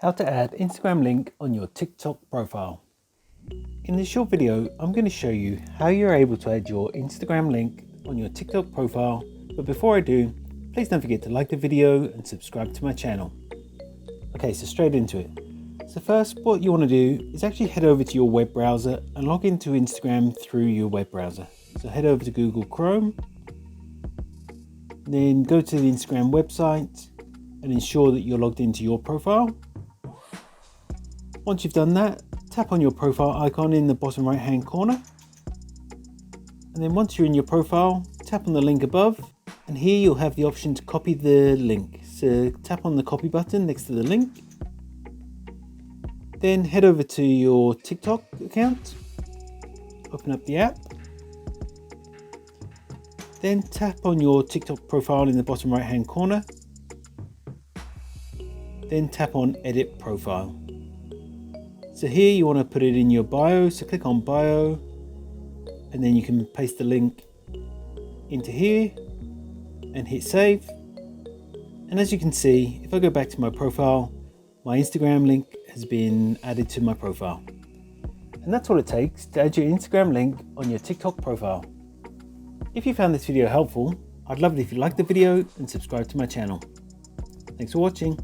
How to add Instagram link on your TikTok profile. In this short video, I'm going to show you how you're able to add your Instagram link on your TikTok profile. But before I do, please don't forget to like the video and subscribe to my channel. Okay, so straight into it. So first, what you want to do is actually head over to your web browser and log into Instagram through your web browser. So head over to Google Chrome, then go to the Instagram website and ensure that you're logged into your profile. Once you've done that, tap on your profile icon in the bottom right hand corner. And then once you're in your profile, tap on the link above, and here you'll have the option to copy the link. So tap on the copy button next to the link. Then head over to your TikTok account, open up the app. Then tap on your TikTok profile in the bottom right hand corner. Then tap on edit profile. So here you want to put it in your bio, so click on bio, and then you can paste the link into here and hit save. And as you can see, if I go back to my profile, my Instagram link has been added to my profile. And that's all it takes to add your Instagram link on your TikTok profile. If you found this video helpful, I'd love it if you liked the video and subscribe to my channel. Thanks for watching.